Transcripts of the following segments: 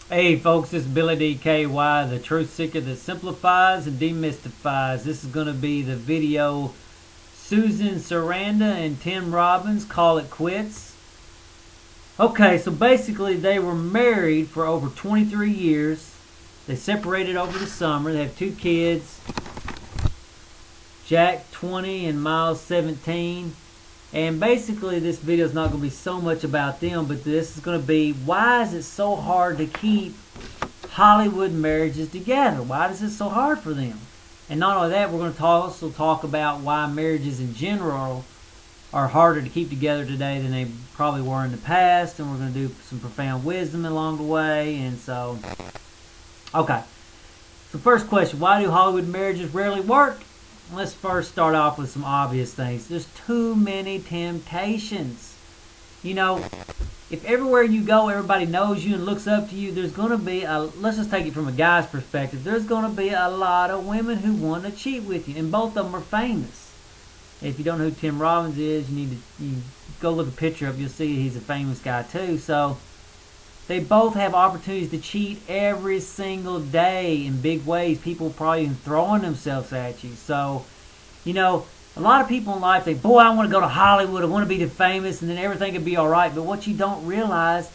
Hey folks, this is Billy DKY, the truth seeker that simplifies and demystifies. This is going to be the video Susan Sarandon and Tim Robbins call it quits. Okay, so basically they were married for over 23 years. They separated over the summer. They have two kids, Jack 20 and Miles 17. And basically this video is not going to be so much about them, but this is going to be why is it so hard to keep Hollywood marriages together? Why is it so hard for them? And not only that, we're going to also talk about why marriages in general are harder to keep together today than they probably were in the past. And we're going to do some profound wisdom along the way. And so, okay. So first question, why do Hollywood marriages rarely work? Let's first start off with some obvious things. There's too many temptations. You know, if everywhere you go, everybody knows you and looks up to you, there's going to be, let's just take it from a guy's perspective, there's going to be a lot of women who want to cheat with you, and both of them are famous. If you don't know who Tim Robbins is, you go look a picture up, you'll see he's a famous guy too. So they both have opportunities to cheat every single day in big ways. People probably even throwing themselves at you. So, you know, a lot of people in life think, boy, I want to go to Hollywood. I want to be the famous, and then everything will be all right. But what you don't realize,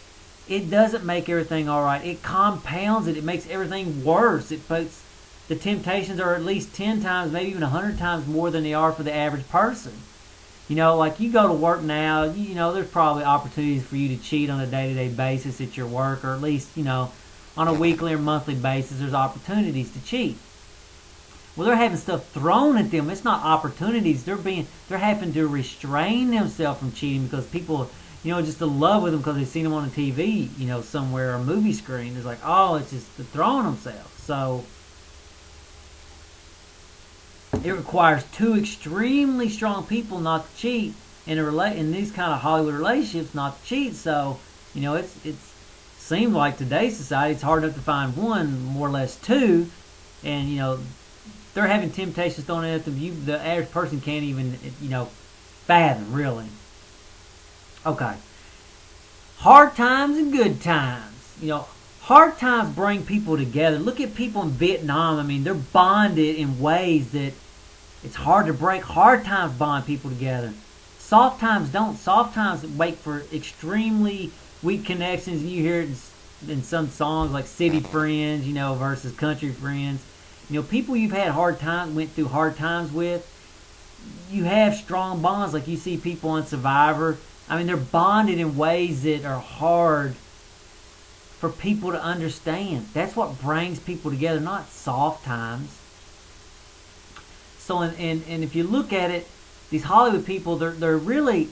it doesn't make everything all right. It compounds it. It makes everything worse. It puts the temptations are at least 10 times, maybe even 100 times more than they are for the average person. You know, like you go to work now, you know, there's probably opportunities for you to cheat on a day-to-day basis at your work, or at least, you know, on a weekly or monthly basis, there's opportunities to cheat. Well, they're having stuff thrown at them. It's not opportunities. They're having to restrain themselves from cheating because people, you know, just in love with them because they've seen them on the TV, you know, somewhere, or a movie screen. It's like, oh, it's just they're throwing themselves. So it requires two extremely strong people not to cheat in these kind of Hollywood relationships, not to cheat. So, you know, it's seems like today's society it's hard enough to find one, more or less two, and you know they're having temptations thrown at them. The average person can't even fathom really. Okay, hard times and good times. You know, hard times bring people together. Look at people in Vietnam. I mean, they're bonded in ways that it's hard to break. Hard times bond people together. Soft times don't. Soft times wait for extremely weak connections. And you hear it in some songs like City Friends, you know, versus Country Friends. You know, people you've had went through hard times with, you have strong bonds. Like you see people on Survivor. I mean, they're bonded in ways that are hard for people to understand. That's what brings people together, not soft times. So, and if you look at it, these Hollywood people, they're really,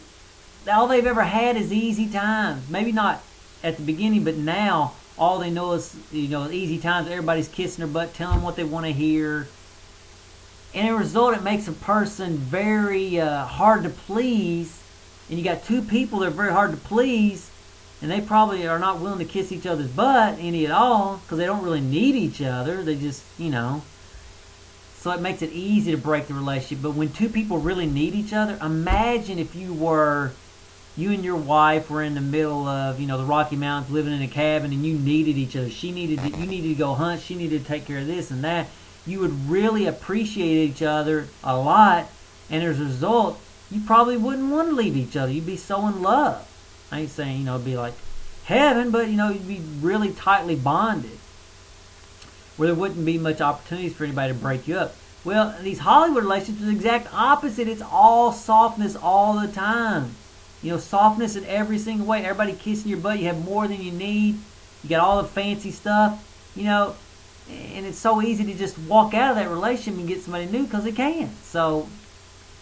all they've ever had is easy times. Maybe not at the beginning, but now all they know is, you know, easy times. Everybody's kissing their butt, telling them what they want to hear. And as a result, it makes a person very hard to please. And you got two people that are very hard to please, and they probably are not willing to kiss each other's butt any at all because they don't really need each other. They just, you know. So it makes it easy to break the relationship. But when two people really need each other, imagine if you and your wife were in the middle of, you know, the Rocky Mountains, living in a cabin, and you needed each other. You needed to go hunt. She needed to take care of this and that. You would really appreciate each other a lot, and as a result, you probably wouldn't want to leave each other. You'd be so in love. I ain't saying, you know, it'd be like heaven, but, you know, you'd be really tightly bonded, where there wouldn't be much opportunities for anybody to break you up. Well, these Hollywood relationships are the exact opposite. It's all softness all the time. You know, softness in every single way. Everybody kissing your butt. You have more than you need. You got all the fancy stuff. You know, and it's so easy to just walk out of that relationship and get somebody new because they can. So,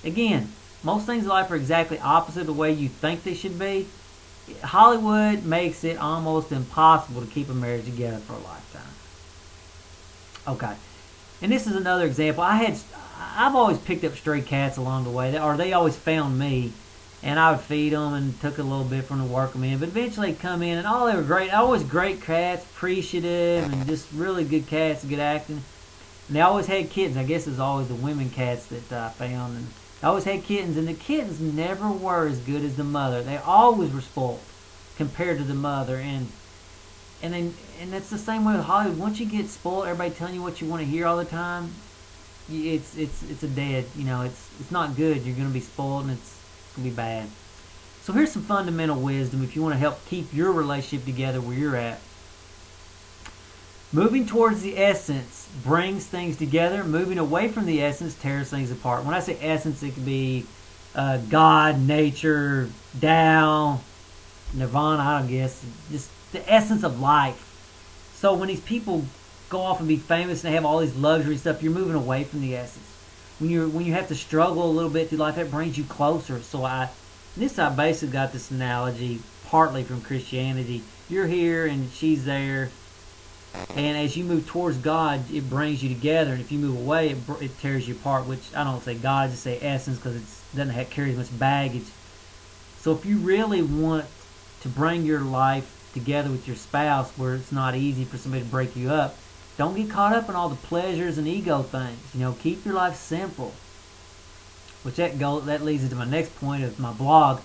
again, most things in life are exactly opposite of the way you think they should be. Hollywood makes it almost impossible to keep a marriage together for a lifetime. Okay, and this is another example. I've always picked up stray cats along the way, or they always found me, and I would feed them and took a little bit from them to work them in. But eventually they'd come in, and they were great. Always great cats, appreciative, and just really good cats, good acting. And they always had kittens. I guess it was always the women cats that I found. And they always had kittens, and the kittens never were as good as the mother. They always were spoiled compared to the mother. And and that's the same way with Hollywood. Once you get spoiled, everybody telling you what you want to hear all the time. It's a dead. It's not good. You're gonna be spoiled, and it's gonna be bad. So here's some fundamental wisdom if you want to help keep your relationship together where you're at. Moving towards the essence brings things together. Moving away from the essence tears things apart. When I say essence, it could be God, nature, Tao, Nirvana, I don't guess. Just the essence of life. So when these people go off and be famous and they have all these luxury stuff, you're moving away from the essence. When you have to struggle a little bit through life, that brings you closer. So I basically got this analogy partly from Christianity. You're here and she's there. And as you move towards God, it brings you together. And if you move away, it tears you apart, which I don't say God, I just say essence because it doesn't carry as much baggage. So if you really want to bring your life together with your spouse where it's not easy for somebody to break you up, don't get caught up in all the pleasures and ego things. Keep your life simple. Which that leads into my next point of my blog.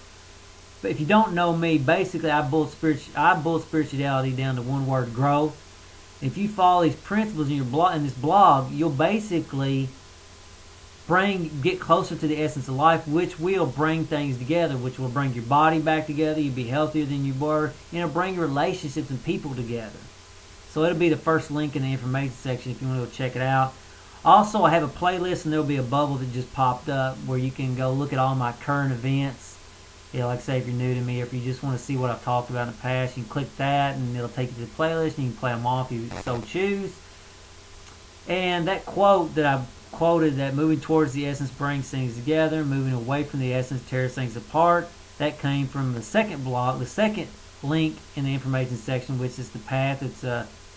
But if you don't know me, basically I boil spirituality down to one word: growth. If you follow these principles in this blog, you'll basically get closer to the essence of life, which will bring things together, which will bring your body back together. You'll be healthier than you were. Bring your relationships and people together. So it'll be the first link in the information section if you want to go check it out. Also, I have a playlist, and there'll be a bubble that just popped up where you can go look at all my current events. Like I say, if you're new to me, or if you just want to see what I've talked about in the past, you can click that, and it'll take you to the playlist, and you can play them off if you so choose. And that quote that I quoted, that moving towards the essence brings things together, moving away from the essence tears things apart, that came from the second link in the information section, which is the path. It's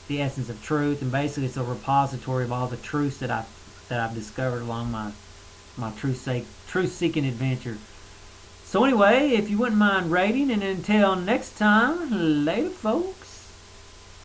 the essence of truth, and basically it's a repository of all the truths that I've discovered along my truth-seeking adventure. So anyway, if you wouldn't mind rating, and until next time, later folks.